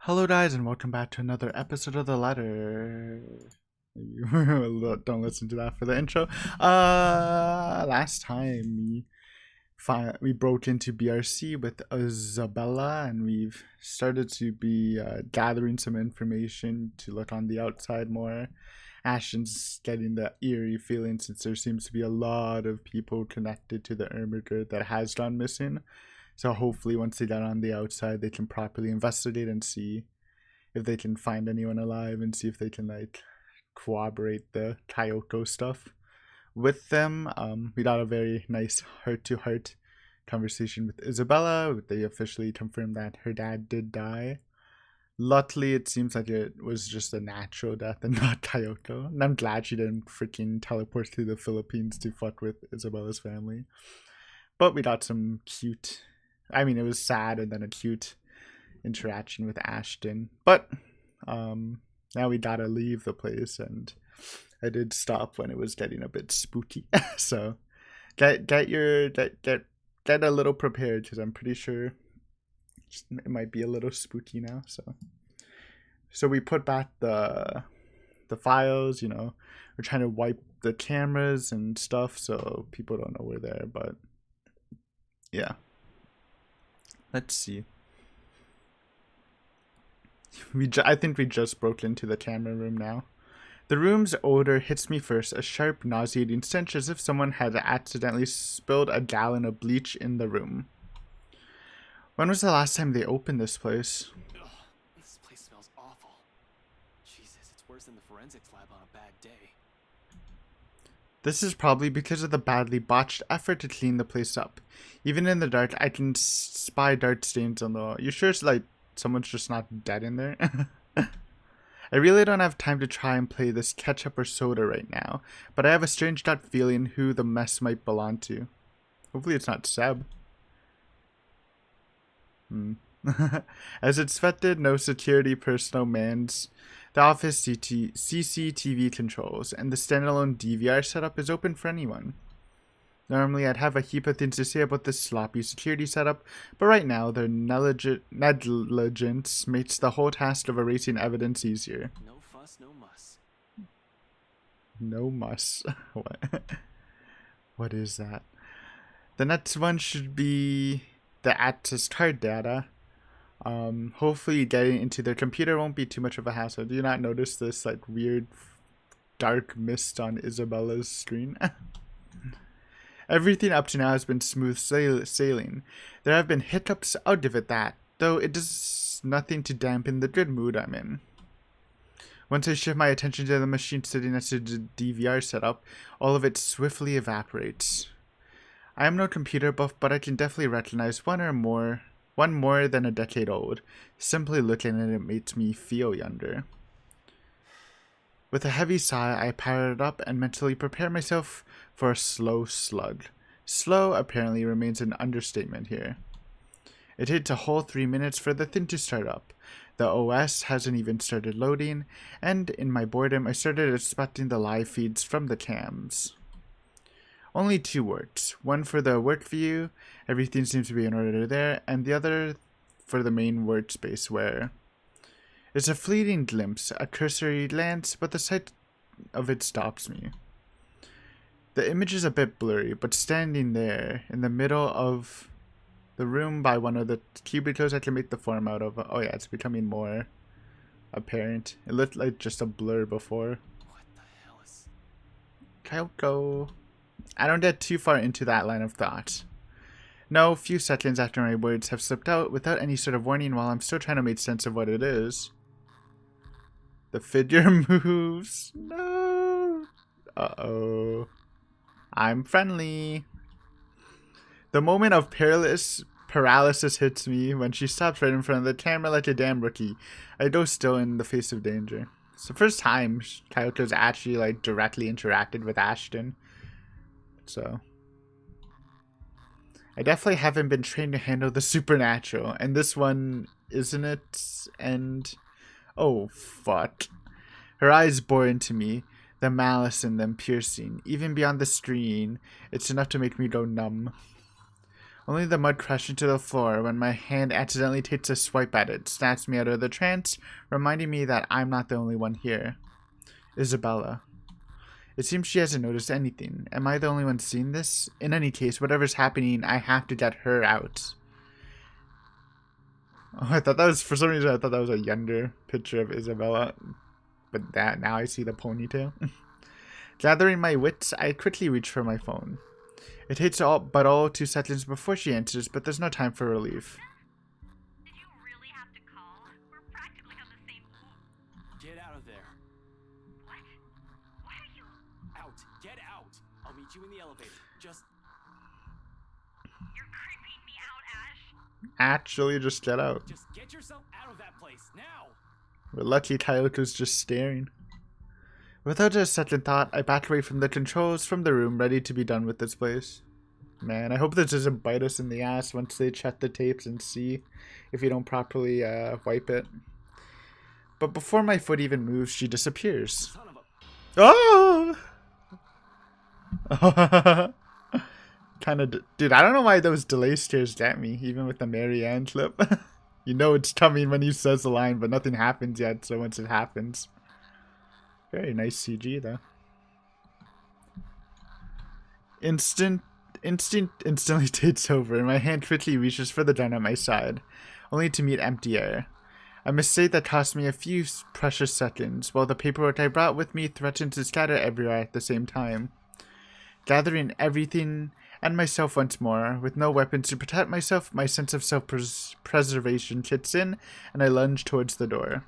Hello guys and welcome back to another episode of The Ladder. Don't listen to that for the intro. Last time we broke into BRC with Isabella and we've started to be gathering some information to look on the outside more. Ashton's getting the eerie feeling since there seems to be a lot of people connected to the Ermiger that has gone missing. So hopefully once they get on the outside, they can properly investigate and see if they can find anyone alive and see if they can like corroborate the Kyoko stuff with them. We got a very nice heart-to-heart conversation with Isabella. They officially confirmed that her dad did die. Luckily, it seems like it was just a natural death and not Kyoko. And I'm glad she didn't freaking teleport to the Philippines to fuck with Isabella's family. But we got some cute, it was sad and then a cute interaction with Ashton. But now we gotta leave the place, and I did stop when it was getting a bit spooky. So get a little prepared because I'm pretty sure it might be a little spooky now. So we put back the files, we're trying to wipe the cameras and stuff so people don't know we're there, but yeah. Let's see. I think we just broke into the camera room now. The room's odor hits me first, a sharp, nauseating stench as if someone had accidentally spilled a gallon of bleach in the room. When was the last time they opened this place? Ugh, this place smells awful. Jesus, it's worse than the forensics lab on a bad day. This is probably because of the badly botched effort to clean the place up. Even in the dark, I can spy dark stains on the wall. You sure it's like someone's just not dead in there? I really don't have time to try and play this ketchup or soda right now, but I have a strange gut feeling who the mess might belong to. Hopefully it's not Seb. As expected, no security personnel mans the office CCTV controls, and the standalone DVR setup is open for anyone. Normally, I'd have a heap of things to say about this sloppy security setup, but right now, their negligence makes the whole task of erasing evidence easier. No fuss, no muss. No muss. What? What is that? The next one should be the access card data. Hopefully getting into their computer won't be too much of a hassle. Do you not notice this like weird dark mist on Isabella's screen? Everything up to now has been smooth sailing. There have been hiccups, I'll give it that, though it does nothing to dampen the good mood I'm in. Once I shift my attention to the machine sitting next to the DVR setup, all of it swiftly evaporates. I am no computer buff, but I can definitely recognize one more than a decade old. Simply looking at it makes me feel younger. With a heavy sigh, I power it up and mentally prepare myself for a slow slug. Slow apparently remains an understatement here. It takes a whole 3 minutes for the thing to start up. The OS hasn't even started loading, and in my boredom I started expecting the live feeds from the cams. Only 2 works. One for the work view, everything seems to be in order there, and the other for the main workspace where it's a fleeting glimpse, a cursory glance, but the sight of it stops me. The image is a bit blurry, but standing there in the middle of the room by one of the cubicles I can make the form out of. Oh yeah, it's becoming more apparent. It looked like just a blur before. What the hell is... Kyoko. I don't get too far into that line of thought. No, a few seconds after my words have slipped out without any sort of warning while I'm still trying to make sense of what it is. The figure moves. No. Uh-oh. I'm friendly. The moment of paralysis hits me when she stops right in front of the camera like a damn rookie. I go still in the face of danger. It's the first time Kyoko's actually like directly interacted with Ashton. So I definitely haven't been trained to handle the supernatural, and this one isn't it? And oh fuck. Her eyes bore into me, the malice in them piercing. Even beyond the screen, it's enough to make me go numb. Only the mud crashing to the floor when my hand accidentally takes a swipe at it, snaps me out of the trance, reminding me that I'm not the only one here. Isabella. It seems she hasn't noticed anything. Am I the only one seeing this? In any case, whatever's happening, I have to get her out. Oh, I thought that was, for some reason, I thought that was a younger picture of Isabella. But that, now I see the ponytail. Gathering my wits, I quickly reach for my phone. It takes all 2 seconds before she answers, but there's no time for relief. Did you really have to call? We're practically on the same page. Get out of there. What? Why are you... Out. Get out. I'll meet you in the elevator. Just... You're creeping me out, Ash. Actually, just get out. Just get yourself out of that place. Now! We're lucky Kyoko's just staring. Without a second thought, I back away from the controls from the room, ready to be done with this place. Man, I hope this doesn't bite us in the ass once they check the tapes and see if you don't properly wipe it. But before my foot even moves, she disappears. Son of a... Oh! Dude, I don't know why those delay stares get me, even with the Marianne clip. You know it's coming when he says the line, but nothing happens yet, so once it happens... Very nice CG though. Instinct instantly takes over, and my hand quickly reaches for the gun at my side, only to meet empty air. A mistake that cost me a few precious seconds, while the paperwork I brought with me threatened to scatter everywhere at the same time. Gathering everything and myself once more, with no weapons to protect myself, my sense of self-preservation kicks in, and I lunge towards the door.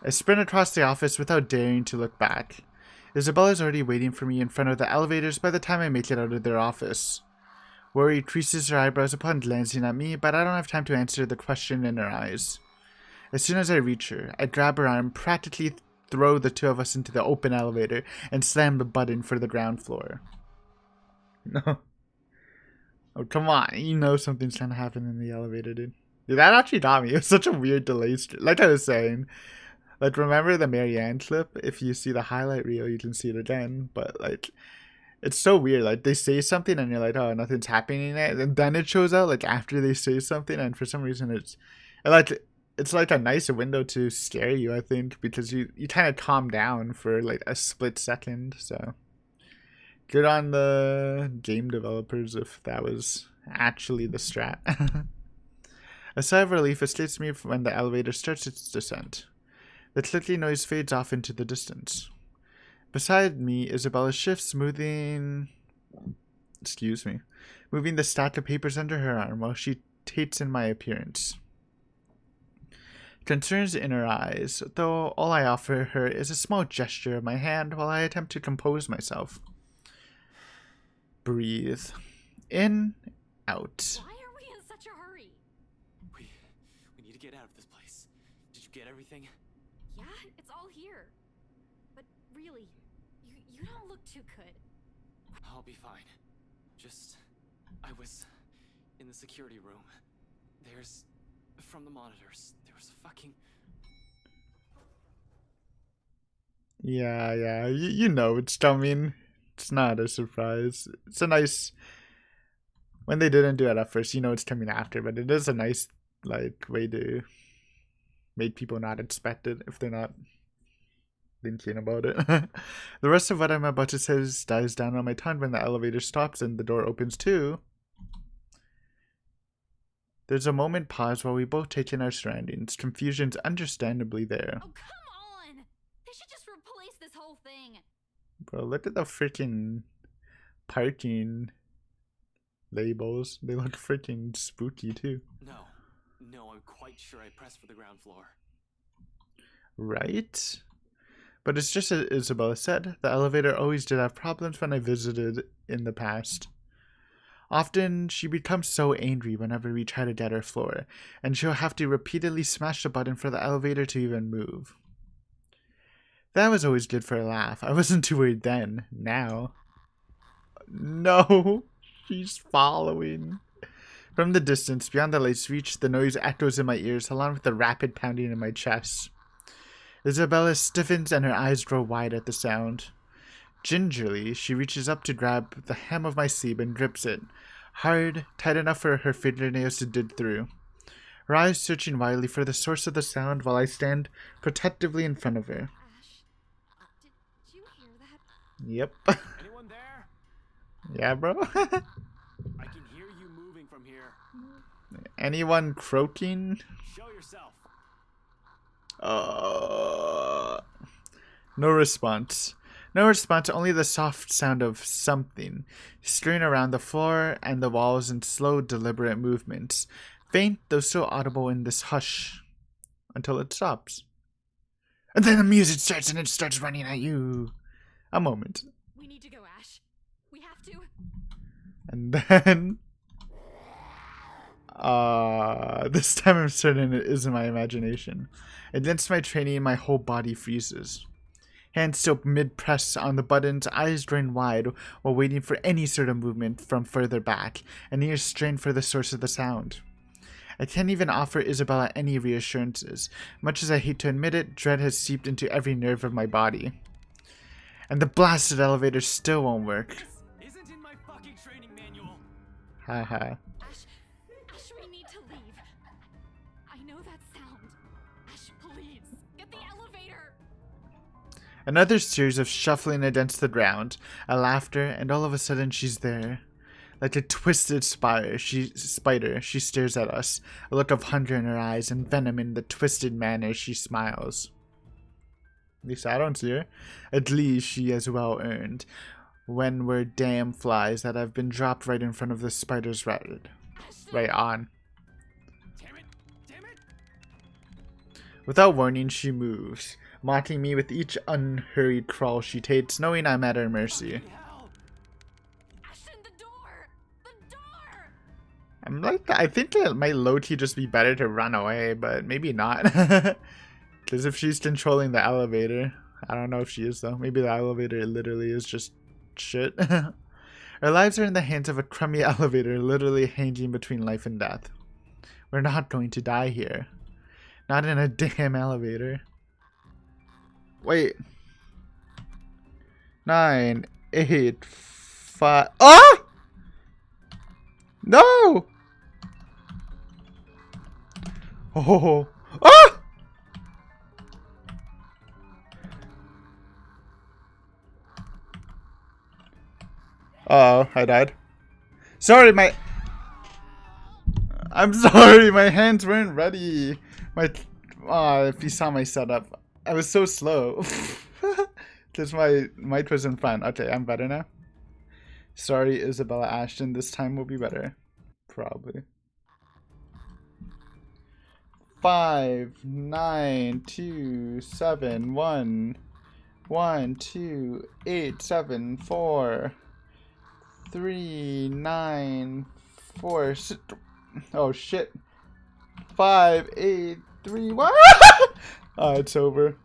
I sprint across the office without daring to look back. Isabella's already waiting for me in front of the elevators by the time I make it out of their office. Worry creases her eyebrows upon glancing at me, but I don't have time to answer the question in her eyes. As soon as I reach her, I grab her arm, practically throw the 2 of us into the open elevator, and slam the button for the ground floor. No. Oh, come on. You know something's gonna happen in the elevator, dude. Dude, that actually got me. It was such a weird delay. Like I was saying. Like, remember the Marianne clip? If you see the highlight reel, you can see it again. But, like, it's so weird. Like, they say something and you're like, oh, nothing's happening yet. And then it shows out, like, after they say something. And for some reason, it's like a nice window to scare you, I think. Because you kind of calm down for, like, a split second. So, good on the game developers if that was actually the strat. A sigh of relief escapes me when the elevator starts its descent. The clicking noise fades off into the distance. Beside me, Isabella shifts, moving the stack of papers under her arm while she takes in my appearance. Concerns in her eyes, though all I offer her is a small gesture of my hand while I attempt to compose myself. Breathe. In, out. Why are we in such a hurry? We need to get out of this place. Did you get everything? Yeah, it's all here. But really, you don't look too good. I'll be fine. I was in the security room. From the monitors, there was a fucking... Yeah, you know it's coming. It's not a surprise. It's a nice... When they didn't do it at first, you know it's coming after, but it is a nice, like, way to make people not expect it if they're not thinking about it. The rest of what I'm about to say dies down on my tongue when the elevator stops and the door opens too. There's a moment pause while we both take in our surroundings. Confusion's understandably there. Oh, come on! They should just replace this whole thing. Bro, look at the freaking parking labels. They look freaking spooky too. No, I'm quite sure I pressed for the ground floor. Right? But it's just as Isabella said, the elevator always did have problems when I visited in the past. Often, she becomes so angry whenever we try to get her floor, and she'll have to repeatedly smash the button for the elevator to even move. That was always good for a laugh. I wasn't too worried then. Now. No! She's following. From the distance, beyond the light's reach, the noise echoes in my ears, along with the rapid pounding in my chest. Isabella stiffens and her eyes grow wide at the sound. Gingerly, she reaches up to grab the hem of my sleeve and grips it, hard, tight enough for her fingernails to dig through. Her eyes searching wildly for the source of the sound while I stand protectively in front of her. Ash, did you hear that? Yep. Anyone there? Yeah, bro. I can hear you moving from here. Anyone croaking? Show yourself. No response. No response, only the soft sound of something strewn around the floor and the walls in slow, deliberate movements. Faint, though still audible in this hush. Until it stops. And then the music starts and it starts running at you. A moment. We need to go, Ash. We have to. And then... this time I'm certain it isn't my imagination. Against my training, my whole body freezes. Hands still mid-press on the buttons, eyes drawn wide while waiting for any sort of movement from further back, and ears strained for the source of the sound. I can't even offer Isabella any reassurances. Much as I hate to admit it, dread has seeped into every nerve of my body. And the blasted elevator still won't work. This isn't in my fucking training manual. Haha. Ash, we need to leave. I know that sound. Ash, please, get the elevator. Another series of shuffling against the ground, a laughter, and all of a sudden she's there. Like a twisted spider, she stares at us, a look of hunger in her eyes and venom in the twisted manner she smiles. At least I don't see her. At least she has well earned. When we're damn flies that have been dropped right in front of the spider's right on. Damn it! Damn it! Without warning, she moves, mocking me with each unhurried crawl she takes, knowing I'm at her mercy. Fucking hell. Ashton, the door! The door! I'm like, I think it might low-key just be better to run away, but maybe not. Because if she's controlling the elevator, I don't know if she is though. Maybe the elevator literally is just shit. Our lives are in the hands of a crummy elevator, literally hanging between life and death. We're not going to die here. Not in a damn elevator. Wait. 9, 8, 5. Ah! No! Oh. Ah! Uh-oh, I died. Sorry, I'm sorry, my hands weren't ready. If you saw my setup, I was so slow. Because my mic was in front. Okay, I'm better now. Sorry, Isabella Ashton. This time will be better. Probably. 5, 9, 2, 7, 1, 1, 2, 8, 7, 4, 3, 9, 4, 6, oh shit. 5, 8, 3, 1. Oh, it's over.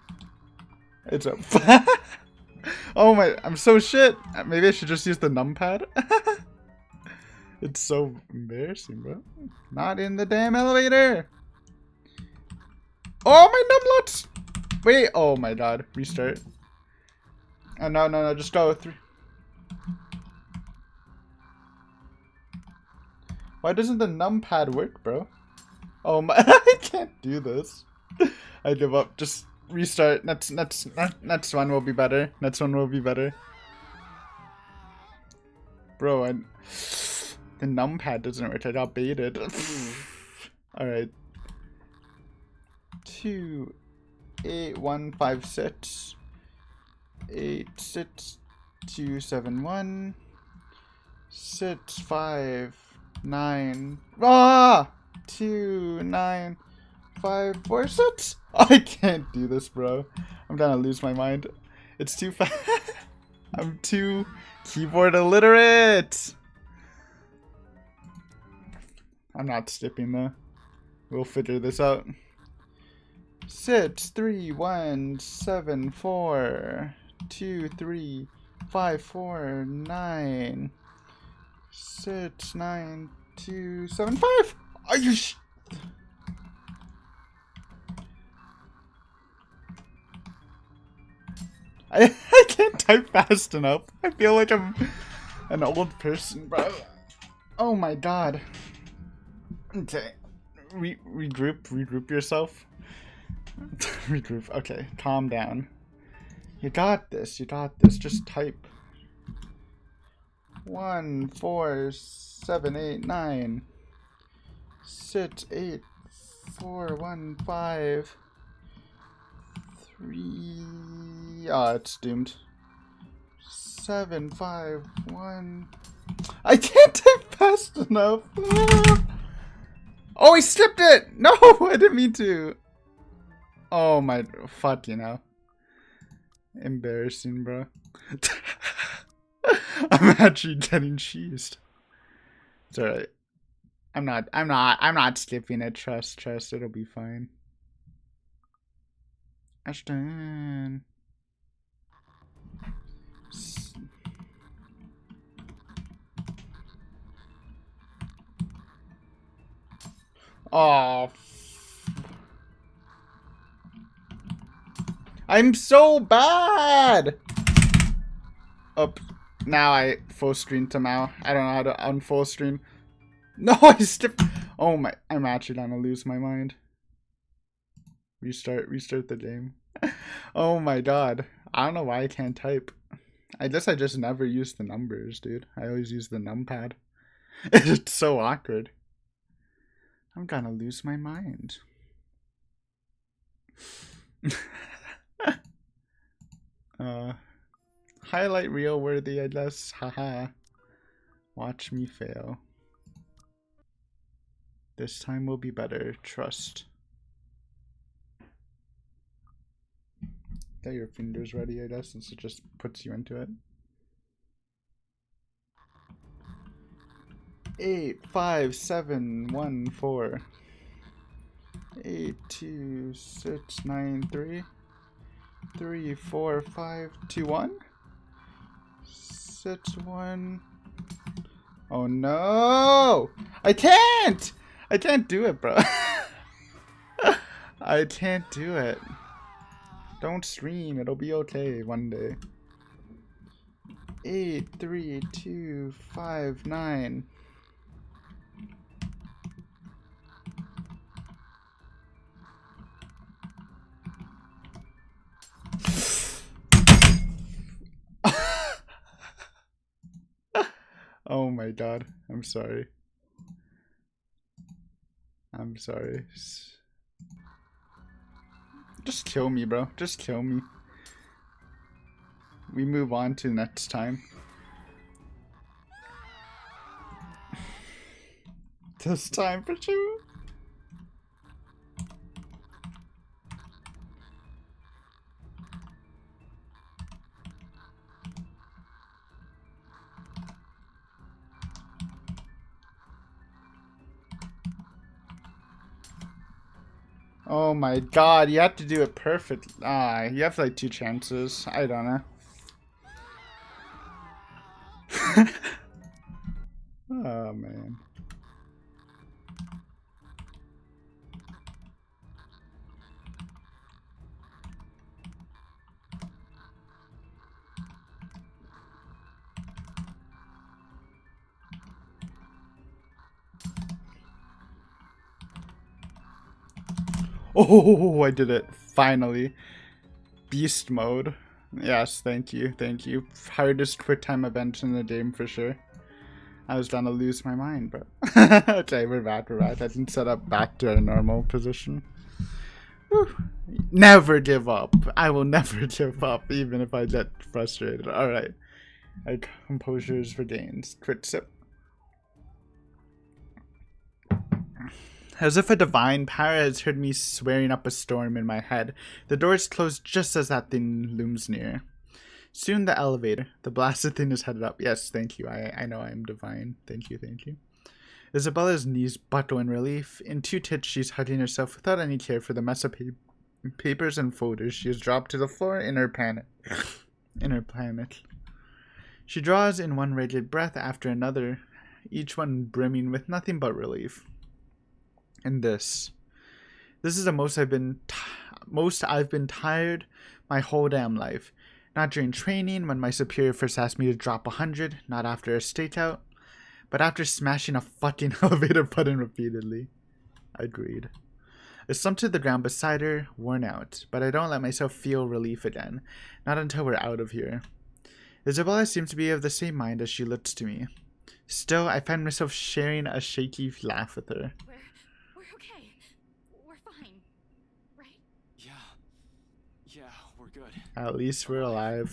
It's over. Oh my, I'm so shit. Maybe I should just use the numpad. It's so embarrassing, bro. Not in the damn elevator. Oh my numlots. Wait, oh my god. Restart. Oh no, just go through. Why doesn't the numpad work, bro? Oh my, I can't do this. I give up. Just restart. Next one will be better. Next one will be better. Bro, the numpad doesn't work. I got baited. Alright. 2, 8, 1, 5, 6. 8, 6, 2, 7, 1. 6, 5, 9. Ah! 2, 9, 5, 4, 6. I can't do this, bro. I'm gonna lose my mind. It's too fast. I'm too keyboard illiterate. I'm not skipping though. We'll figure this out. 6, 3, 1, 7, 4, 2, 3, 5, 4, 9, 6, 9, 2, 7, 5. Are you I can't type fast enough. I feel like I'm an old person, bro. Oh my god. Okay. Regroup yourself. Regroup. Okay, calm down. You got this. You got this. Just type. 1 4 7 8 9 6 8 4 1 5 3. Ah, it's doomed. 7 5 1. I can't type fast enough. Oh, I skipped it. No, I didn't mean to. Oh my fuck, you know. Embarrassing, bro. I'm actually getting cheesed. It's alright. I'm not skipping it. Trust, it'll be fine. Ashton. Oh. I'm so bad! Up. Now I full screen to Mao. I don't know how to unfull screen. No, I skipped. Oh my. I'm actually gonna lose my mind. Restart the game. Oh my god. I don't know why I can't type. I guess I just never use the numbers, dude. I always use the numpad. It's so awkward. I'm gonna lose my mind. Highlight reel worthy, I guess. Haha. Watch me fail. This time will be better. Trust. Get your fingers ready, I guess, since it just puts you into it. 8 5 7 1 4 8 2 6 9 3 3 4 5 2 1 6 1. Oh no! I can't do it, bro. I can't do it. Don't stream, it'll be okay one day. 8 3 2 5 9. Oh my god, I'm sorry. I'm sorry. Just kill me, bro. Just kill me. We move on to next time. This time for sure. Oh my god, you have to do it perfect. Ah, you have like 2 chances. I don't know. Oh man. Oh, I did it. Finally. Beast mode. Yes, thank you. Thank you. Hardest quick time event in the game for sure. I was gonna lose my mind, but okay, we're back. I can set up back to our normal position. Whew. Never give up. I will never give up, even if I get frustrated. Alright. Our composure is regained. Quick sip. As if a divine power has heard me swearing up a storm in my head, the doors close just as that thing looms near. Soon the elevator. The blasted thing is headed up. Yes, thank you. I know I am divine. Thank you, thank you. Isabella's knees buckle in relief. In 2 ticks, she's hugging herself without any care for the mess of papers and folders she has dropped to the floor in her panic. She draws in one ragged breath after another, each one brimming with nothing but relief. And this is the most I've been tired my whole damn life. Not during training when my superior first asked me to drop 100, not after a stakeout, but after smashing a fucking elevator button repeatedly. Agreed. I slumped to the ground beside her, worn out, but I don't let myself feel relief again, not until we're out of here. Isabella seems to be of the same mind as she looks to me. Still, I find myself sharing a shaky laugh with her. We're okay. We're fine. Right? Yeah, we're good. At least we're alive.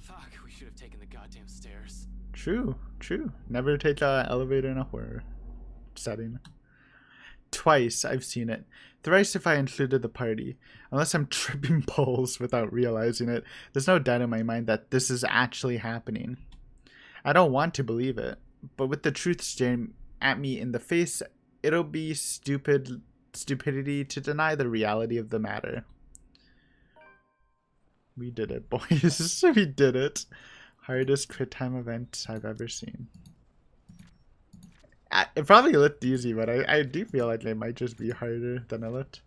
Fuck, we should have taken the goddamn stairs. True. Never take an elevator in a horror setting. Twice I've seen it. Thrice if I included the party. Unless I'm tripping balls without realizing it, there's no doubt in my mind that this is actually happening. I don't want to believe it, but with the truth staring at me in the face, it'll be stupidity to deny the reality of the matter. We did it, boys. We did it. Hardest crit time event I've ever seen. It probably looked easy, but I do feel like it might just be harder than it looked.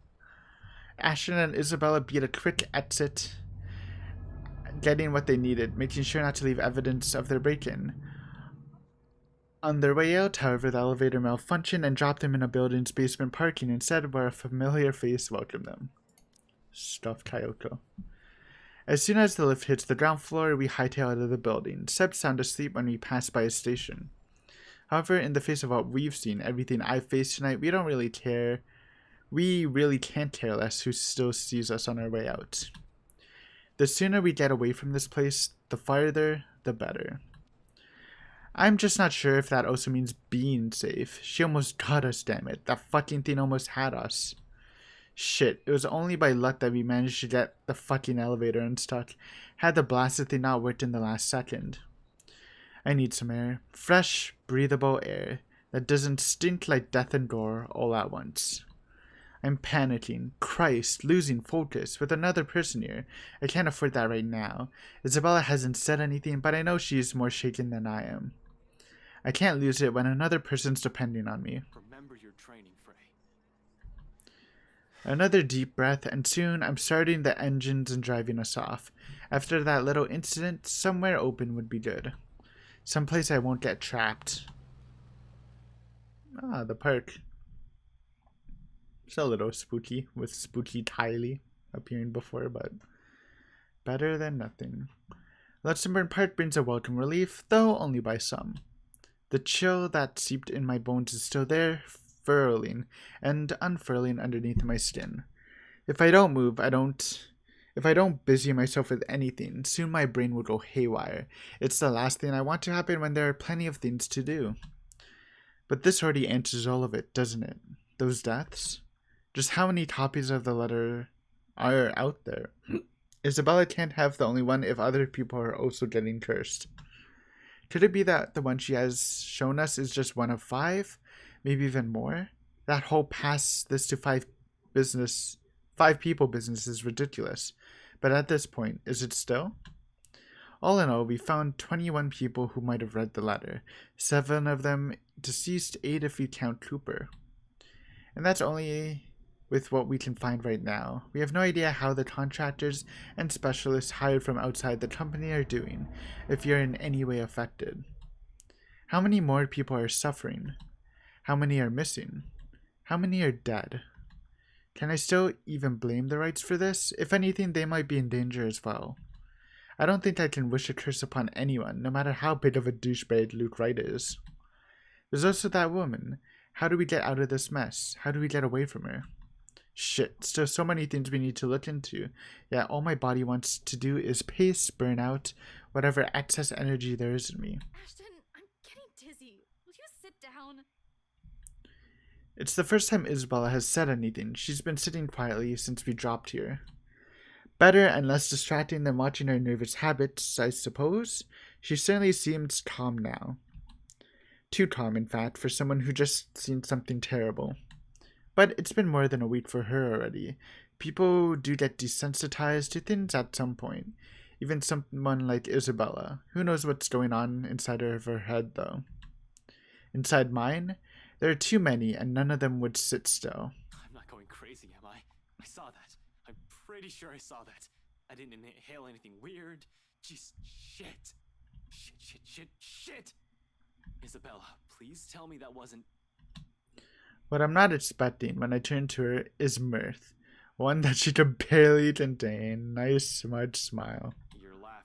Ashton and Isabella beat a quick exit, getting what they needed, making sure not to leave evidence of their break-in. On their way out, however, the elevator malfunctioned and dropped them in a building's basement parking instead, where a familiar face welcomed them. Stuffed Kyoko. As soon as the lift hits the ground floor, we hightail out of the building. Seb's sound asleep when we pass by a station. However, in the face of what we've seen, everything I've faced tonight, we don't really care. We really can't care less who still sees us on our way out. The sooner we get away from this place, the farther, the better. I'm just not sure if that also means being safe. She almost got us, damn it. That fucking thing almost had us. Shit, it was only by luck that we managed to get the fucking elevator unstuck. Had the blasted thing not worked in the last second. I need some air. Fresh, breathable air that doesn't stink like death and gore all at once. I'm panicking. Christ, losing focus with another person here. I can't afford that right now. Isabella hasn't said anything, but I know she's more shaken than I am. I can't lose it when another person's depending on me. Remember your training, Frey. Another deep breath, and soon I'm starting the engines and driving us off. After that little incident, somewhere open would be good. Someplace I won't get trapped. Ah, the park. It's a little spooky, with spooky Tylee appearing before, but better than nothing. Luxembourg Park brings a welcome relief, though only by some. The chill that seeped in my bones is still there, furling and unfurling underneath my skin. If I don't move, if I don't busy myself with anything, soon my brain will go haywire. It's the last thing I want to happen when there are plenty of things to do. But this already answers all of it, doesn't it? Those deaths? Just how many copies of the letter are out there? Isabella can't have the only one if other people are also getting cursed. Could it be that the one she has shown us is just one of 5? Maybe even more? That whole pass this to 5 people business is ridiculous. But at this point, is it still? All in all, we found 21 people who might have read the letter. 7 of them deceased, 8 if we count Cooper. And that's only with what we can find right now. We have no idea how the contractors and specialists hired from outside the company are doing, if you're in any way affected. How many more people are suffering? How many are missing? How many are dead? Can I still even blame the Wrights for this? If anything, they might be in danger as well. I don't think I can wish a curse upon anyone, no matter how big of a douchebag Luke Wright is. There's also that woman. How do we get out of this mess? How do we get away from her? Shit, still so many things we need to look into. Yeah, all my body wants to do is pace, burn out, whatever excess energy there is in me. Ashton, I'm getting dizzy. Will you sit down? It's the first time Isabella has said anything. She's been sitting quietly since we dropped here. Better and less distracting than watching her nervous habits, I suppose. She certainly seems calm now. Too calm, in fact, for someone who just seen something terrible. But it's been more than a week for her already. People do get desensitized to things at some point. Even someone like Isabella. Who knows what's going on inside of her head, though. Inside mine, there are too many, and none of them would sit still. I'm not going crazy, am I? I saw that. I'm pretty sure I saw that. I didn't inhale anything weird. Just shit. Shit. Isabella, please tell me that wasn't... What I'm not expecting when I turn to her is mirth. One that she can barely contain. Nice, smart smile. You're laughing.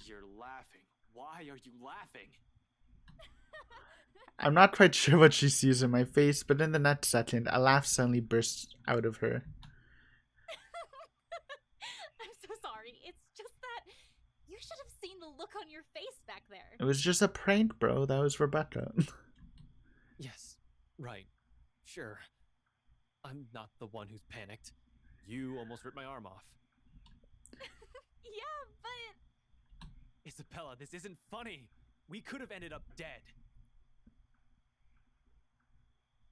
You're laughing. Why are you laughing? I'm not quite sure what she sees in my face, but in the next second, a laugh suddenly bursts out of her. I'm so sorry. It's just that you should have seen the look on your face back there. It was just a prank, bro. That was Rebecca. Yes, right. Sure. I'm not the one who's panicked. You almost ripped my arm off. Yeah, but... Isabella, this isn't funny. We could have ended up dead.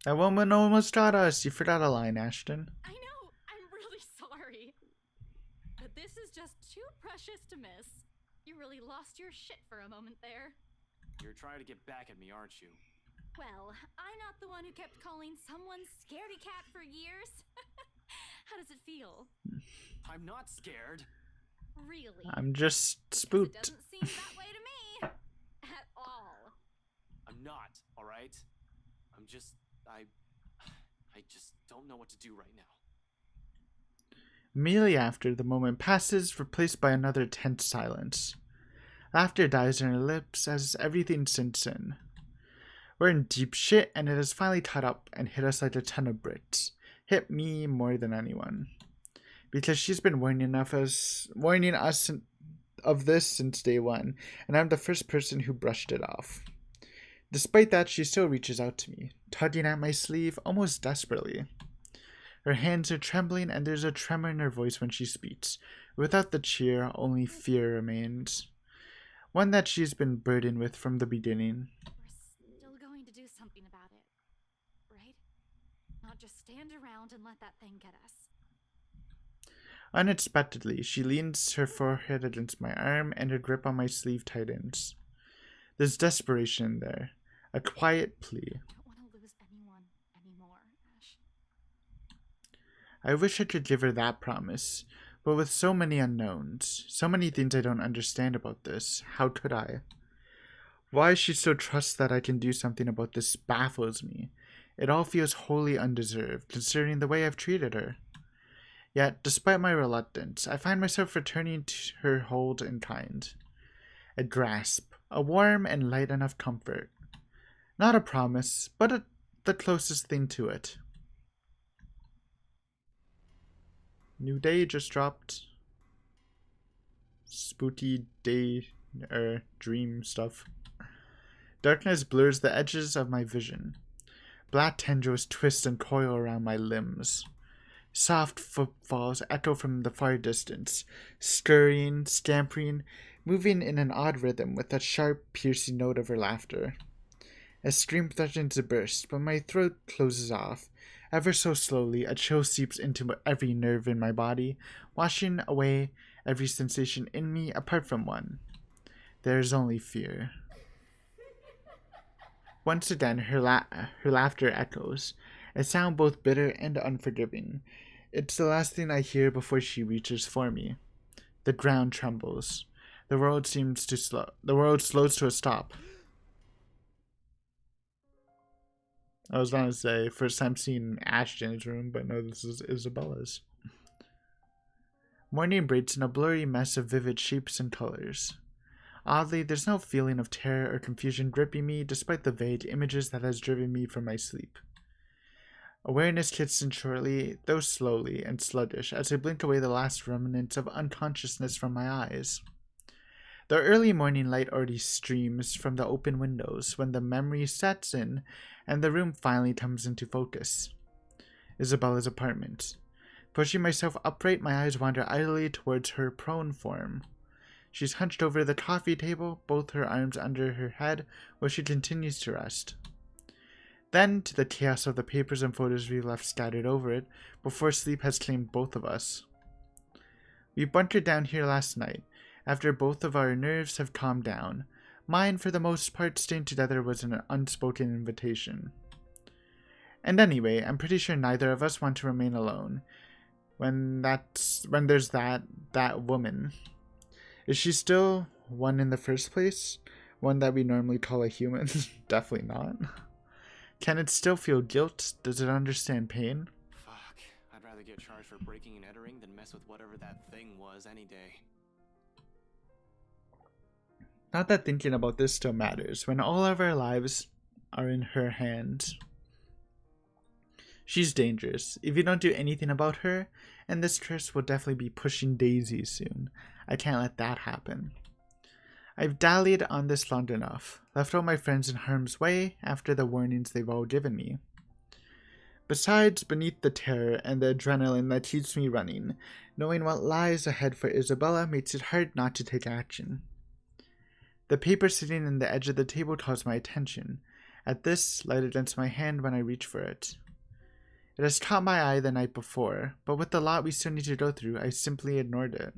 That woman almost got us. You forgot a line, Ashton. I know. I'm really sorry. But this is just too precious to miss. You really lost your shit for a moment there. You're trying to get back at me, aren't you? Well, I'm not the one who kept calling someone scaredy cat for years. How does it feel? I'm not scared. Really? I'm just 'Cause spooked. It doesn't seem that way to me. At all. I'm not, alright? I'm just... I just don't know what to do right now. Immediately after, the moment passes, replaced by another tense silence. Laughter dies on her lips as everything sinks in. We're in deep shit, and it has finally caught up and hit us like a ton of bricks. Hit me more than anyone. Because she's been warning us of this since day one, and I'm the first person who brushed it off. Despite that, she still reaches out to me, tugging at my sleeve almost desperately. Her hands are trembling, and there's a tremor in her voice when she speaks. Without the cheer, only fear remains. One that she's been burdened with from the beginning. We're still going to do something about it, right? Not just stand around and let that thing get us. Unexpectedly, she leans her forehead against my arm, and her grip on my sleeve tightens. There's desperation in there, a quiet plea. I don't want to lose anyone anymore, Ash. I wish I could give her that promise, but with so many unknowns, so many things I don't understand about this, how could I? Why she still trusts that I can do something about this baffles me. It all feels wholly undeserved, considering the way I've treated her. Yet, despite my reluctance, I find myself returning to her hold in kind. A grasp, a warm and light enough comfort. Not a promise, but the closest thing to it. New day just dropped. Spooky day, dream stuff. Darkness blurs the edges of my vision. Black tendrils twist and coil around my limbs. Soft footfalls echo from the far distance, scurrying, scampering, moving in an odd rhythm with that sharp, piercing note of her laughter. A scream threatens to burst, but my throat closes off. Ever so slowly, a chill seeps into every nerve in my body, washing away every sensation in me apart from one. There is only fear. Once again, her laughter echoes, a sound both bitter and unforgiving. It's the last thing I hear before she reaches for me. The ground trembles. The world slows to a stop. I was going to say, first time seeing Ashton's room, but no, this is Isabella's. Morning breaks in a blurry mess of vivid shapes and colors. Oddly, there's no feeling of terror or confusion gripping me, despite the vague images that has driven me from my sleep. Awareness kicks in shortly, though slowly and sluggish, as I blink away the last remnants of unconsciousness from my eyes. The early morning light already streams from the open windows when the memory sets in and the room finally comes into focus. Isabella's apartment. Pushing myself upright, my eyes wander idly towards her prone form. She's hunched over the coffee table, both her arms under her head, where she continues to rest. Then to the chaos of the papers and photos we left scattered over it, before sleep has claimed both of us. We bunkered down here last night, after both of our nerves have calmed down. Mine, for the most part, staying together was an unspoken invitation. And anyway, I'm pretty sure neither of us want to remain alone. When there's that woman. Is she still one in the first place? One that we normally call a human? Definitely not. Can it still feel guilt? Does it understand pain? Fuck. I'd rather get charged for breaking and entering than mess with whatever that thing was any day. Not that thinking about this still matters, when all of our lives are in her hands. She's dangerous. If you don't do anything about her, and this curse will definitely be pushing daisies soon. I can't let that happen. I've dallied on this long enough, left all my friends in harm's way after the warnings they've all given me. Besides, beneath the terror and the adrenaline that keeps me running, knowing what lies ahead for Isabella makes it hard not to take action. The paper sitting in the edge of the table draws my attention. At this, light against my hand when I reach for it. It has caught my eye the night before, but with the lot we still need to go through, I simply ignored it.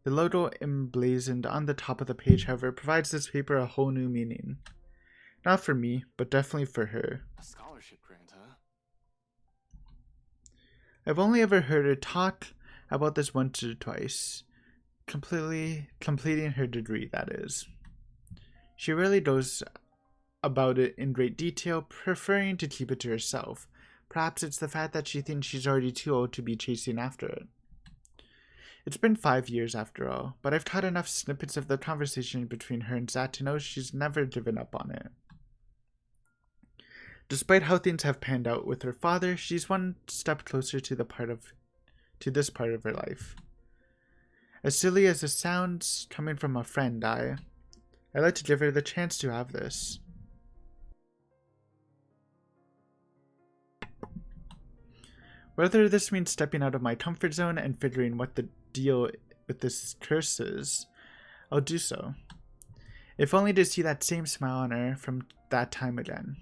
The logo emblazoned on the top of the page, however, provides this paper a whole new meaning. Not for me, but definitely for her. A scholarship grant, huh? I've only ever heard her talk about this once or twice. Completing her degree, that is. She rarely goes about it in great detail, preferring to keep it to herself. Perhaps it's the fact that she thinks she's already too old to be chasing after it. It's been 5 years after all, but I've caught enough snippets of the conversation between her and Zat to know she's never given up on it. Despite how things have panned out with her father, she's one step closer to this part of her life. As silly as it sounds, coming from a friend, I'd like to give her the chance to have this. Whether this means stepping out of my comfort zone and figuring what the deal with this curse is, I'll do so. If only to see that same smile on her from that time again.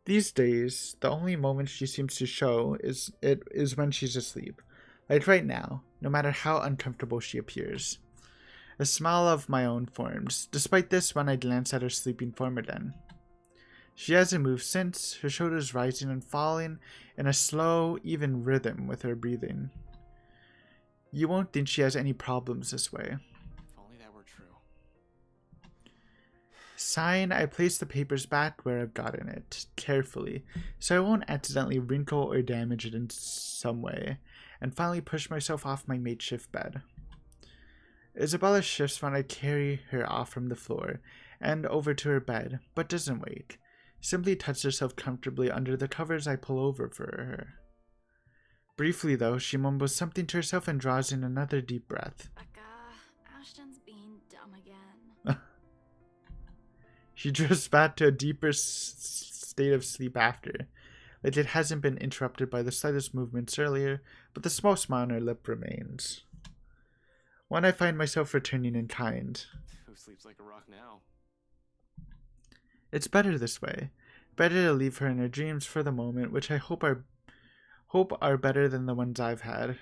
These days, the only moment she seems to show is when she's asleep. Like right now, no matter how uncomfortable she appears. A smile of my own forms. Despite this, when I glance at her sleeping form again. She hasn't moved since, her shoulders rising and falling in a slow, even rhythm with her breathing. You won't think she has any problems this way. If only that were true. Sighing, I place the papers back where I've gotten it, carefully, so I won't accidentally wrinkle or damage it in some way, and finally push myself off my makeshift bed. Isabella shifts when I carry her off from the floor and over to her bed, but doesn't wait. Simply tucks herself comfortably under the covers I pull over for her. Briefly, though, she mumbles something to herself and draws in another deep breath. Becca, Ashton's being dumb again. She drifts back to a deeper state of sleep after, like it hasn't been interrupted by the slightest movements earlier, but the small smile on her lip remains. One I find myself returning in kind. Who sleeps like a rock now? It's better this way. Better to leave her in her dreams for the moment, which I hope are better than the ones I've had.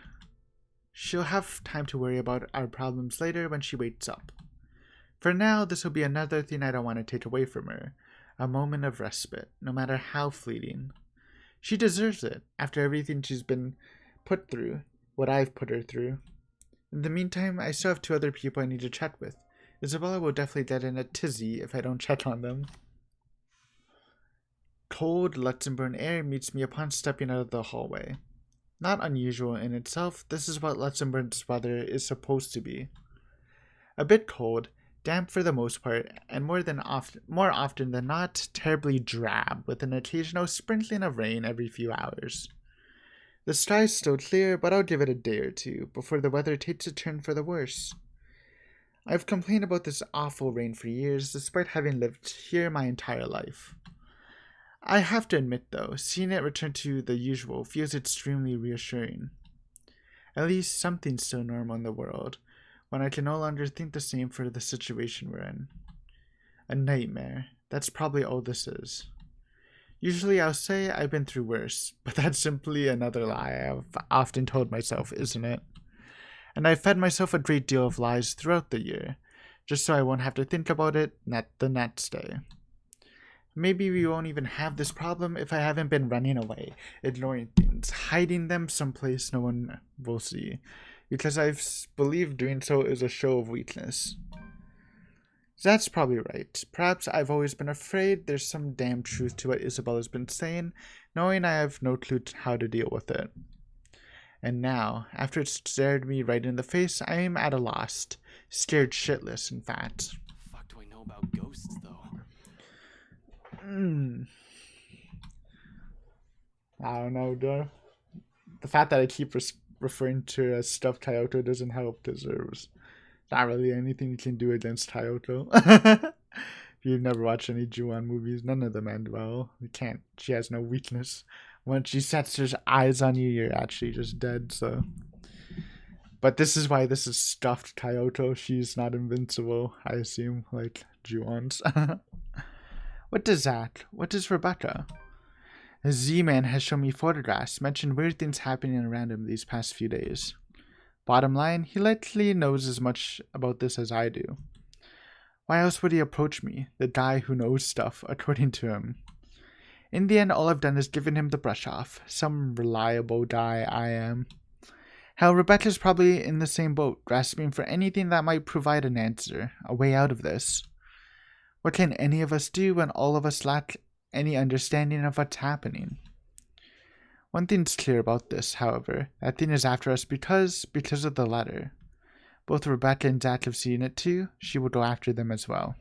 She'll have time to worry about our problems later when she wakes up. For now, this will be another thing I don't want to take away from her. A moment of respite, no matter how fleeting. She deserves it, after everything she's been put through, what I've put her through. In the meantime, I still have 2 other people I need to check with. Isabella will definitely get in a tizzy if I don't check on them. Cold Luxembourg air meets me upon stepping out of the hallway. Not unusual in itself, this is what Luxembourg's weather is supposed to be. A bit cold, damp for the most part, and more often than not, terribly drab, with an occasional sprinkling of rain every few hours. The sky's still clear, but I'll give it a day or two before the weather takes a turn for the worse. I've complained about this awful rain for years, despite having lived here my entire life. I have to admit, though, seeing it return to the usual feels extremely reassuring. At least something's still normal in the world, when I can no longer think the same for the situation we're in. A nightmare. That's probably all this is. Usually I'll say I've been through worse, but that's simply another lie I've often told myself, isn't it? And I've fed myself a great deal of lies throughout the year, just so I won't have to think about it the next day. Maybe we won't even have this problem if I haven't been running away, ignoring things, hiding them someplace no one will see, because I've believed doing so is a show of weakness. That's probably right. Perhaps I've always been afraid there's some damn truth to what Isabella's been saying, knowing I have no clue how to deal with it. And now, after it stared me right in the face, I am at a loss. Stared shitless, in fact. Fuck do I know about ghosts, though? I don't know, though. The fact that I keep referring to her as stuffed Kyoto doesn't help, because there's not really anything you can do against Kyoto. If you've never watched any Ju-on movies, none of them end well. You can't. She has no weakness. Once she sets her eyes on you, you're actually just dead, so. But this is why this is stuffed Kyoto. She's not invincible, I assume, like Ju-on's. What does that? What does Rebecca? A Z-Man has shown me photographs, mentioned weird things happening around him these past few days. Bottom line, he likely knows as much about this as I do. Why else would he approach me, the guy who knows stuff, according to him? In the end, all I've done is given him the brush off. Some reliable guy I am. Hell, Rebecca's probably in the same boat, grasping for anything that might provide an answer, a way out of this. What can any of us do when all of us lack any understanding of what's happening? One thing's clear about this, however. That thing is after us because of the letter. Both Rebecca and Zach have seen it too. She will go after them as well.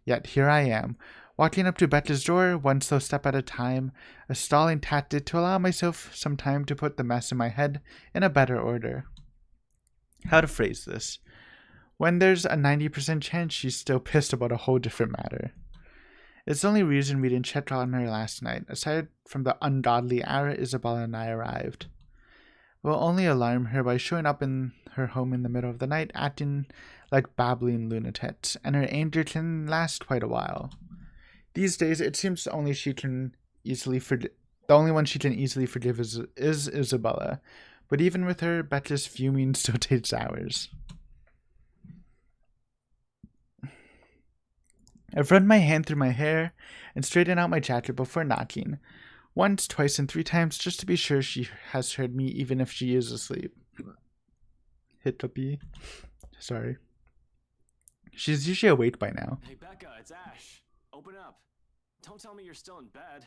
Yet here I am, walking up to Becca's door, one slow step at a time, a stalling tactic to allow myself some time to put the mess in my head in a better order. How to phrase this? When there's a 90% chance she's still pissed about a whole different matter. It's the only reason we didn't check on her last night, aside from the ungodly hour Isabella and I arrived. We'll only alarm her by showing up in her home in the middle of the night, acting like babbling lunatics, and her anger can last quite a while. These days, it seems the only one she can easily forgive is Isabella, but even with her, Becca's fuming still takes hours. I've run my hand through my hair and straightened out my jacket before knocking. Once, twice, and 3 times just to be sure she has heard me even if she is asleep. Hiccupy. Sorry. She's usually awake by now. Hey, Becca, it's Ash. Open up. Don't tell me you're still in bed.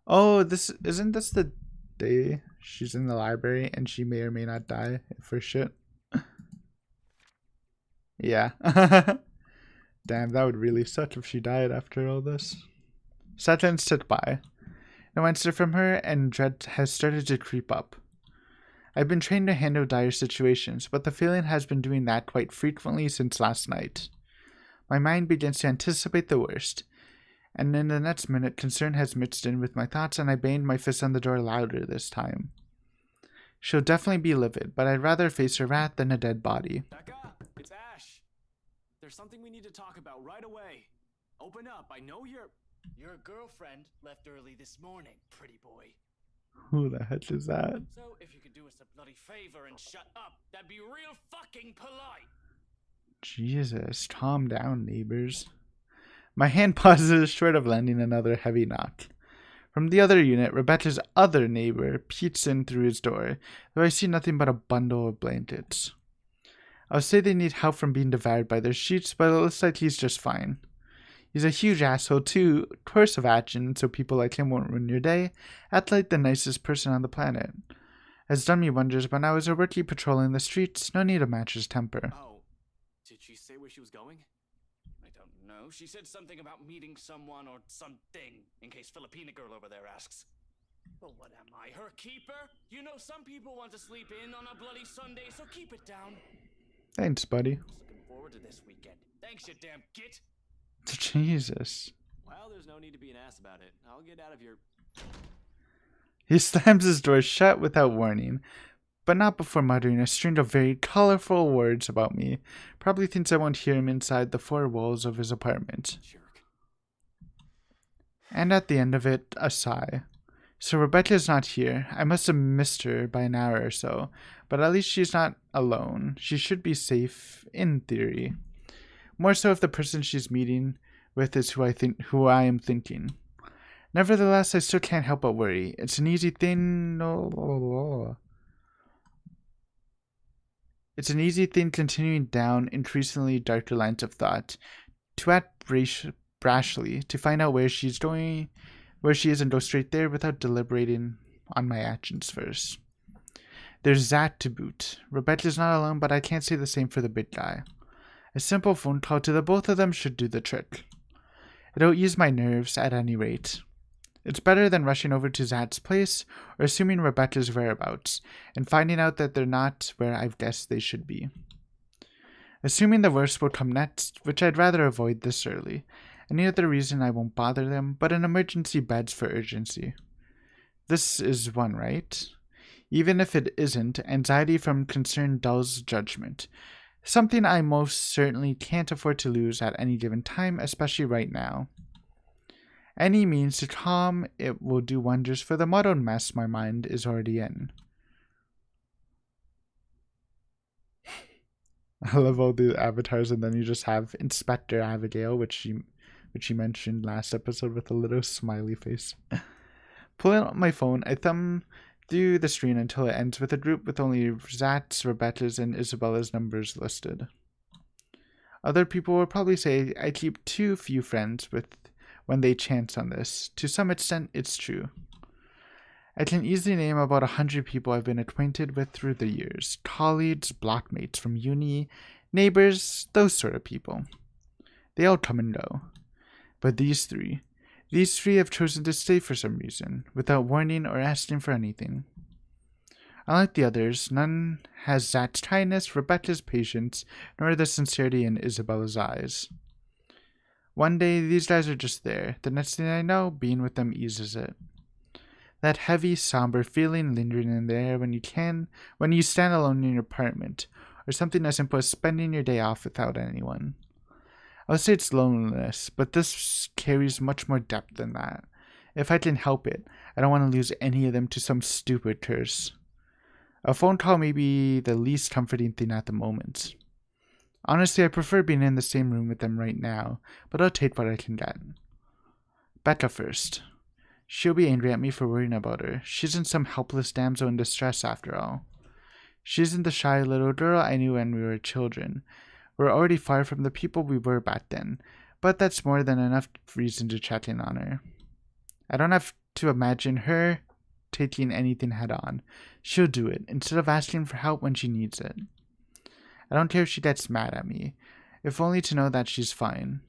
Oh, isn't this the day she's in the library and she may or may not die for shit? Yeah. Damn, that would really suck if she died after all this. Seconds ticked by. No answer from her, and dread has started to creep up. I've been trained to handle dire situations, but the feeling has been doing that quite frequently since last night. My mind begins to anticipate the worst, and in the next minute concern has mixed in with my thoughts, and I banged my fist on the door louder this time. She'll definitely be livid, but I'd rather face her wrath than a dead body. Becca, it's Ash. There's something we need to talk about right away. Open up. I know you're... Your girlfriend left early this morning, pretty boy. Who the heck is that? So if you could do us a bloody favor and shut up, that'd be real fucking polite. Jesus, calm down, neighbors. My hand pauses short of landing another heavy knock. From the other unit, Rebecca's other neighbor peeks in through his door, though I see nothing but a bundle of blankets. I'll say they need help from being devoured by their sheets, but it looks like he's just fine. He's a huge asshole too, course of action, so people like him won't ruin your day, act like the nicest person on the planet. Has done me wonders when I was a rookie patrolling the streets, no need to match his temper. Oh, did she say where she was going? I don't know. She said something about meeting someone or something, in case Filipina girl over there asks. Well, what am I, her keeper? You know some people want to sleep in on a bloody Sunday, so keep it down. Thanks, buddy. Just looking forward to this weekend. Thanks, you damn git. Jesus. Well, there's no need to be an ass about it. I'll get out of your... He slams his door shut without warning, but not before muttering a string of very colorful words about me. Probably thinks I won't hear him inside the 4 walls of his apartment. Jerk. And at the end of it, a sigh. So Rebecca's not here. I must have missed her by an hour or so, but at least she's not alone. She should be safe, in theory. More so if the person she's meeting with is who I am thinking. Nevertheless, I still can't help but worry. It's an easy thing. It's an easy thing continuing down increasingly darker lines of thought. to act brashly, to find out where she is and go straight there without deliberating on my actions first. There's that to boot. Rebecca's not alone, but I can't say the same for the big guy. A simple phone call to the both of them should do the trick. It'll ease my nerves at any rate. It's better than rushing over to Zad's place or assuming Rebecca's whereabouts and finding out that they're not where I've guessed they should be. Assuming the worst will come next, which I'd rather avoid this early. Any other reason I won't bother them, but an emergency begs for urgency. This is one, right? Even if it isn't, anxiety from concern dulls judgment. Something I most certainly can't afford to lose at any given time, especially right now. Any means to calm it will do wonders for the muddled mess my mind is already in. I love all the avatars, and then you just have Inspector Abigail, which she mentioned last episode with a little smiley face. Pulling out my phone, I thumb through the screen until it ends with a group with only Zat's, Rebecca's, and Isabella's numbers listed. Other people will probably say I keep too few friends when they chance on this. To some extent, it's true. I can easily name about 100 people I've been acquainted with through the years. Colleagues, blockmates from uni, neighbors, those sort of people. They all come and go. But these three have chosen to stay for some reason, without warning or asking for anything. Unlike the others, none has Zat's kindness, Rebecca's patience, nor the sincerity in Isabella's eyes. One day, these guys are just there. The next thing I know, being with them eases it. That heavy, somber feeling lingering in the air when you stand alone in your apartment, or something as simple as spending your day off without anyone. I would say it's loneliness, but this carries much more depth than that. If I can help it, I don't want to lose any of them to some stupid curse. A phone call may be the least comforting thing at the moment. Honestly, I prefer being in the same room with them right now, but I'll take what I can get. Becca first. She'll be angry at me for worrying about her. She isn't some helpless damsel in distress after all. She isn't the shy little girl I knew when we were children. We're already far from the people we were back then, but that's more than enough reason to check in on her. I don't have to imagine her taking anything head on. She'll do it, instead of asking for help when she needs it. I don't care if she gets mad at me, if only to know that she's fine.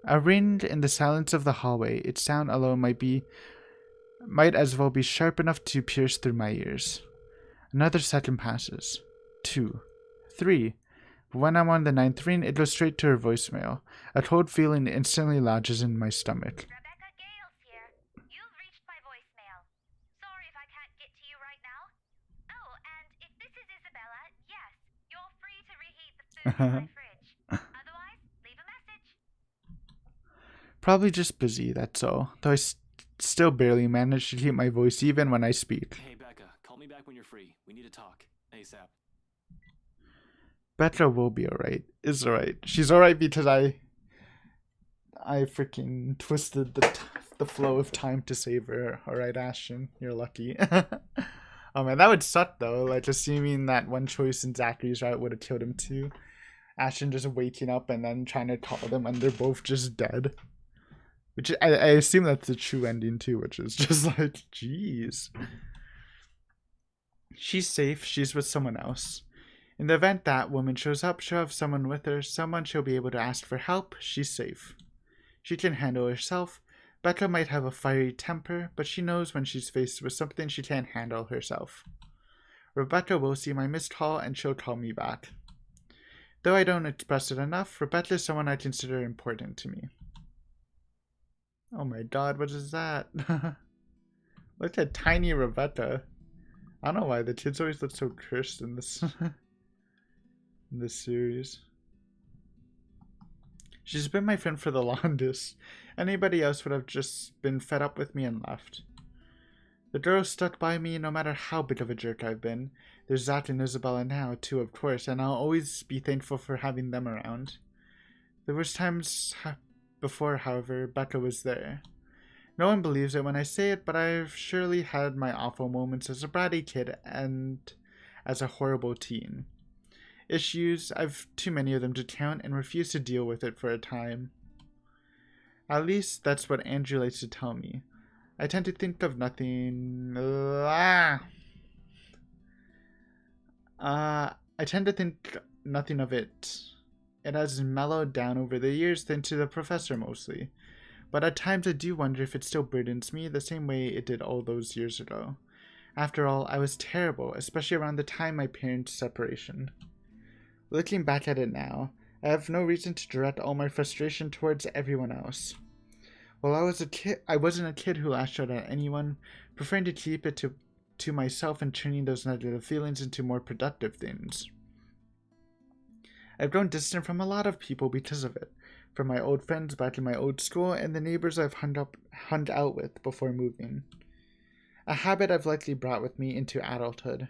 A ring in the silence of the hallway, its sound alone might as well be sharp enough to pierce through my ears. Another second passes. 2. 3. When I'm on the 9th ring, it goes straight to her voicemail. A cold feeling instantly lodges in my stomach. Rebecca Gales here. You've reached my voicemail. Sorry if I can't get to you right now. Oh, and if this is Isabella, yes, you're free to reheat the food in my fridge. Otherwise, leave a message. Probably just busy, that's all. Though I still barely manage to keep my voice even when I speak. Hey, Becca, call me back when you're free. We need to talk. ASAP. Becca will be alright. Is alright. She's alright because I freaking twisted the flow of time to save her. Alright, Ashton, you're lucky. Oh man, that would suck though. Like, assuming that one choice in Zachary's route would have killed him too. Ashton just waking up and then trying to call them and they're both just dead. Which I assume that's the true ending too, which is just like, jeez. She's safe. She's with someone else. In the event that woman shows up, she'll have someone with her, someone she'll be able to ask for help. She's safe. She can handle herself. Becca might have a fiery temper, but she knows when she's faced with something she can't handle herself. Rebecca will see my missed call and she'll call me back. Though I don't express it enough, Rebecca is someone I consider important to me. Oh my god, what is that? Look at tiny Rebecca. I don't know why the kids always look so cursed in this in this series. She's been my friend for the longest. Anybody else would have just been fed up with me and left. The girl stuck by me no matter how big of a jerk I've been. There's Zach and Isabella now, too, of course, and I'll always be thankful for having them around. There was times before, however, Becca was there. No one believes it when I say it, but I've surely had my awful moments as a bratty kid and as a horrible teen. issues. I've too many of them to count and refuse to deal with it for a time. At least that's what Andrew likes to tell me. I tend to think of nothing. I tend to think nothing of it. It has mellowed down over the years thanks to the professor mostly. But at times I do wonder if it still burdens me the same way it did all those years ago. After all, I was terrible, especially around the time my parents' separation. Looking back at it now, I have no reason to direct all my frustration towards everyone else. While I was a kid, I wasn't a kid who lashed out at anyone, preferring to keep it to myself and turning those negative feelings into more productive things. I've grown distant from a lot of people because of it, from my old friends back in my old school and the neighbors I've hung out with before moving. A habit I've likely brought with me into adulthood.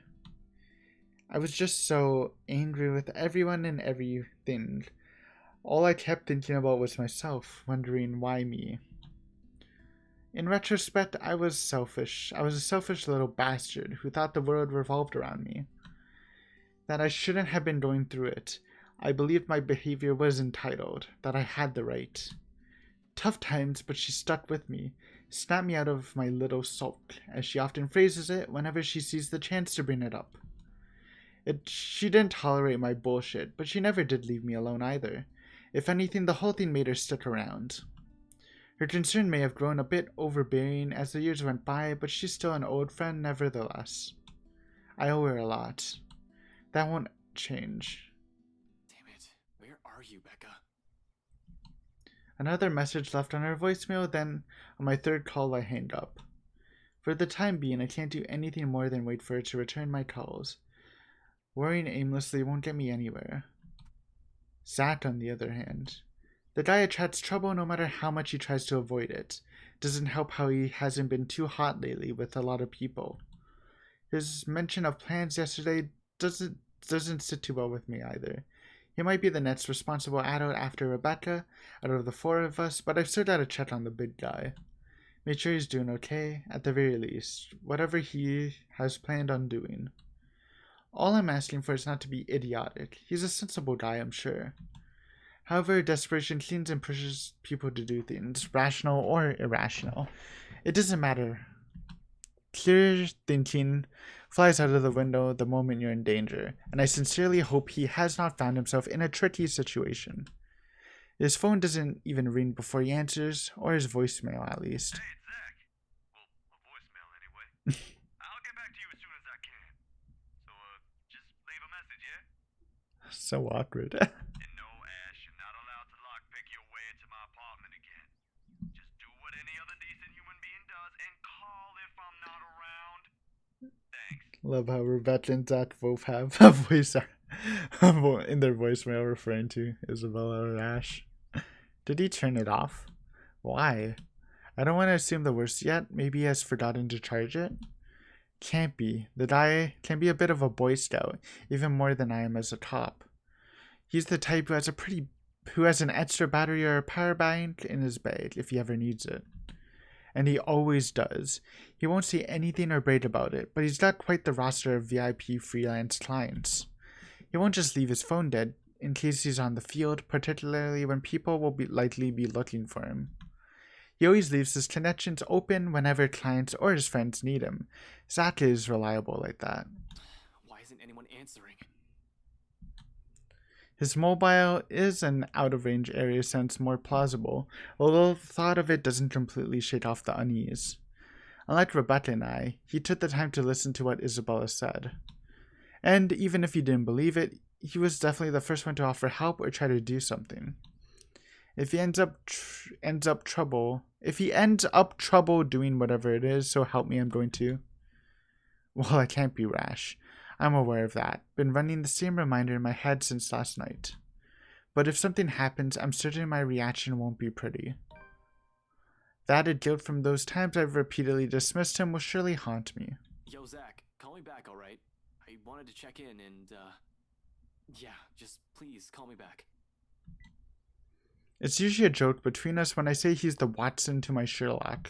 I was just so angry with everyone and everything. All I kept thinking about was myself, wondering why me. In retrospect, I was selfish. I was a selfish little bastard who thought the world revolved around me. That I shouldn't have been going through it. I believed my behavior was entitled, that I had the right. Tough times, but she stuck with me, snapped me out of my little sulk, as she often phrases it whenever she sees the chance to bring it up. She didn't tolerate my bullshit, but she never did leave me alone either. If anything, the whole thing made her stick around. Her concern may have grown a bit overbearing as the years went by, but she's still an old friend nevertheless. I owe her a lot. That won't change. Damn it. Where are you, Becca? Another message left on her voicemail, then on my third call I hang up. For the time being, I can't do anything more than wait for her to return my calls. Worrying aimlessly won't get me anywhere. Zach, on the other hand. The guy attracts trouble no matter how much he tries to avoid it. Doesn't help how he hasn't been too hot lately with a lot of people. His mention of plans yesterday doesn't sit too well with me either. He might be the next responsible adult after Rebecca, out of the four of us, but I've still got to check on the big guy. Make sure he's doing okay, at the very least, whatever he has planned on doing. All I'm asking for is not to be idiotic. He's a sensible guy, I'm sure. However, desperation cleans and pushes people to do things, rational or irrational. It doesn't matter. Clear thinking flies out of the window the moment you're in danger, and I sincerely hope he has not found himself in a tricky situation. His phone doesn't even ring before he answers, or his voicemail at least. Hey, it's Zach. Well, a voicemail anyway. I'll get back to you as soon as I can. So, just leave a message, yeah? So awkward. And no, Ash, you're not allowed to lockpick your way into my apartment again. Just do what any other decent human being does and call if I'm not around. Thanks. Love how Rebecca and Zach both have a voice in their voicemail referring to Isabella or Ash. Did he turn it off? Why? I don't want to assume the worst yet. Maybe he has forgotten to charge it? Can't be. The guy can be a bit of a Boy Scout, even more than I am as a cop. He's the type who has an extra battery or a power bank in his bag if he ever needs it. And he always does. He won't say anything or brag about it, but he's got quite the roster of VIP freelance clients. He won't just leave his phone dead in case he's on the field, particularly when people will likely be looking for him. He always leaves his connections open whenever clients or his friends need him. Zach is reliable like that. Why isn't anyone answering? His mobile is an out-of-range area sense more plausible, although the thought of it doesn't completely shake off the unease. Unlike Rebecca and I, he took the time to listen to what Isabella said. And even if he didn't believe it, he was definitely the first one to offer help or try to do something. If he ends up trouble doing whatever it is, so help me, I'm going to. Well, I can't be rash. I'm aware of that. Been running the same reminder in my head since last night. But if something happens, I'm certain my reaction won't be pretty. The added guilt from those times I've repeatedly dismissed him will surely haunt me. Yo, Zach, call me back, alright? I wanted to check in and, yeah, just please call me back. It's usually a joke between us when I say he's the Watson to my Sherlock.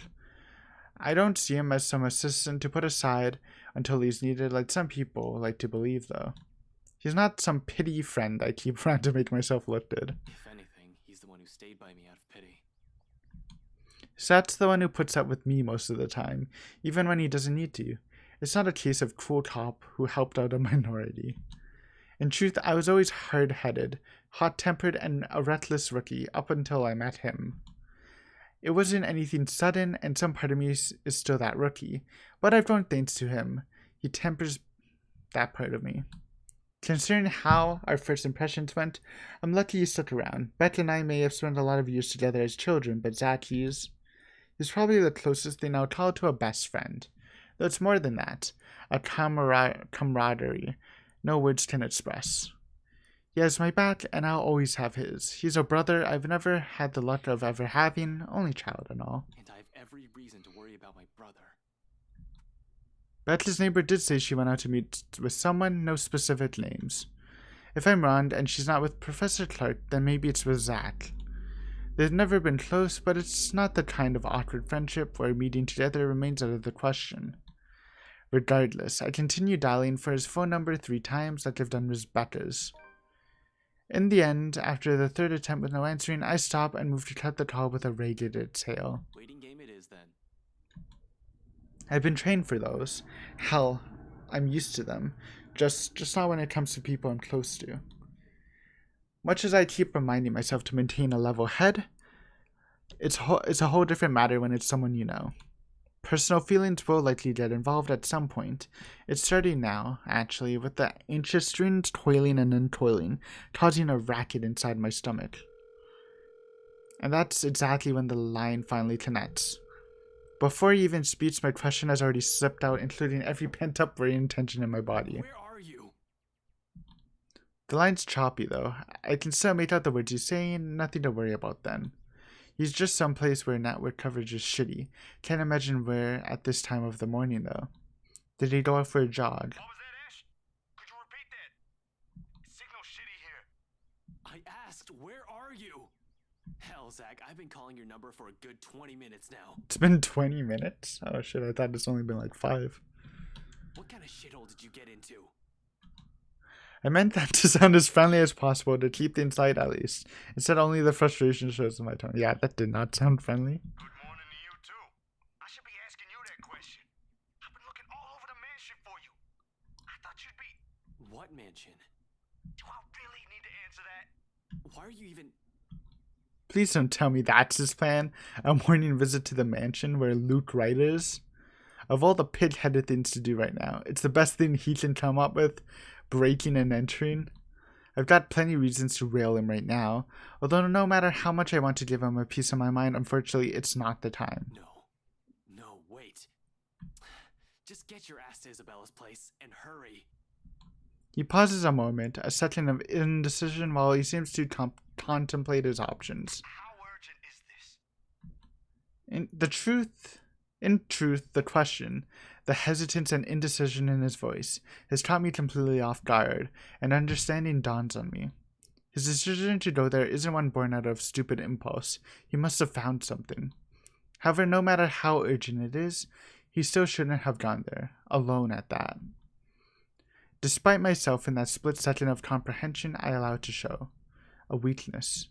I don't see him as some assistant to put aside until he's needed like some people like to believe, though. He's not some pity friend I keep around to make myself look good. If anything, he's the one who stayed by me out of pity. Zat's the one who puts up with me most of the time, even when he doesn't need to. It's not a case of cool cop who helped out a minority. In truth, I was always hard-headed, hot-tempered, and a reckless rookie up until I met him. It wasn't anything sudden, and some part of me is still that rookie, but I've grown thanks to him. He tempers that part of me. Considering how our first impressions went, I'm lucky he stuck around. Beck and I may have spent a lot of years together as children, but Zach, he's probably the closest thing I'll call to a best friend. Though it's more than that, a camaraderie no words can express. He has my back, and I'll always have his. He's a brother I've never had the luck of ever having, only child and all. And I have every reason to worry about my brother. Becca's neighbor did say she went out to meet with someone, no specific names. If I'm wrong and she's not with Professor Clark, then maybe it's with Zach. They've never been close, but it's not the kind of awkward friendship where meeting together remains out of the question. Regardless, I continue dialing for his phone number 3 times like I've done with Becca's. In the end, after the 3rd attempt with no answering, I stop and move to cut the call with a ragged exhale. Waiting game it is then. I've been trained for those. Hell, I'm used to them. Just not when it comes to people I'm close to. Much as I keep reminding myself to maintain a level head, it's a whole different matter when it's someone you know. Personal feelings will likely get involved at some point. It's starting now, actually, with the anxious strings toiling and uncoiling, causing a racket inside my stomach. And that's exactly when the line finally connects. Before he even speaks, my question has already slipped out, including every pent-up worry and tension in my body. Where are you? The line's choppy, though. I can still make out the words he's saying, nothing to worry about then. He's just someplace where network coverage is shitty. Can't imagine where at this time of the morning, though. Did he go out for a jog? What was that, Ash? Could you repeat that? Signal shitty here. I asked, where are you? Hell, Zach, I've been calling your number for a good 20 minutes now. It's been 20 minutes? Oh shit, I thought it's only been like 5. What kind of shithole did you get into? I meant that to sound as friendly as possible, to keep things light at least. Instead, only the frustration shows in my tone. Yeah, that did not sound friendly. Good morning to you, too. I should be asking you that question. I've been looking all over the mansion for you. I thought you'd be... What mansion? Do I really need to answer that? Why are you even... Please don't tell me that's his plan. A morning visit to the mansion where Luke Wright is. Of all the pig-headed things to do right now, it's the best thing he can come up with. Breaking and entering. I've got plenty of reasons to rail him right now, although no matter how much I want to give him a piece of my mind, unfortunately, it's not the time. No, wait. Just get your ass to Isabella's place and hurry. He pauses a moment, a second of indecision while he seems to contemplate his options. How urgent is this? In truth, the question, the hesitance and indecision in his voice, has caught me completely off guard, and understanding dawns on me. His decision to go there isn't one born out of stupid impulse. He must have found something. However, no matter how urgent it is, he still shouldn't have gone there, alone at that. Despite myself in that split second of comprehension I allow to show. A weakness.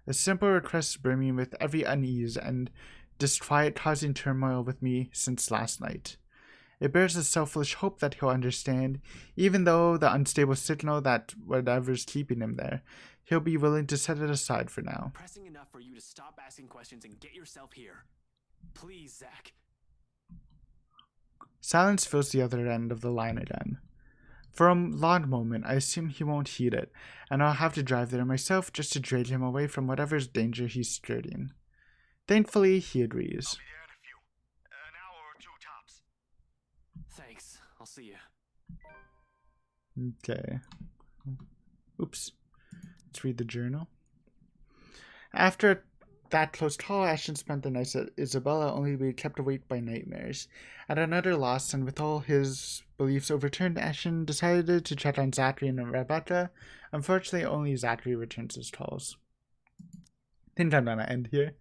A simple request brimming with every unease and disquiet causing turmoil with me since last night. It bears a selfish hope that he'll understand, even though the unstable signal that whatever's keeping him there, he'll be willing to set it aside for now. Pressing enough for you to stop asking questions and get yourself here. Please, Zach. Silence fills the other end of the line again. For a long moment, I assume he won't heed it, and I'll have to drive there myself just to drag him away from whatever's danger he's skirting. Thankfully, he agrees. I'll be there in a few. An hour or 2 tops. Thanks. I'll see you. Okay. Oops. Let's read the journal. After that close call, Ashton spent the night at Isabella, only to be kept awake by nightmares. At another loss, and with all his beliefs overturned, Ashton decided to check on Zachary and Rebecca. Unfortunately, only Zachary returns his calls. I think I'm gonna end here.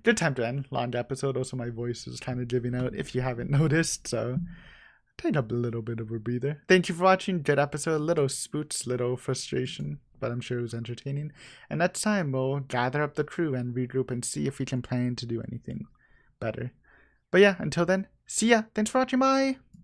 Good time to end. Long episode. Also, my voice is kind of giving out if you haven't noticed, so take up a little bit of a breather. Thank you for watching. Good episode. Little spoots, little frustration, but I'm sure it was entertaining. And next time we'll gather up the crew and regroup and see if we can plan to do anything better. But yeah, until then, see ya. Thanks for watching. Bye.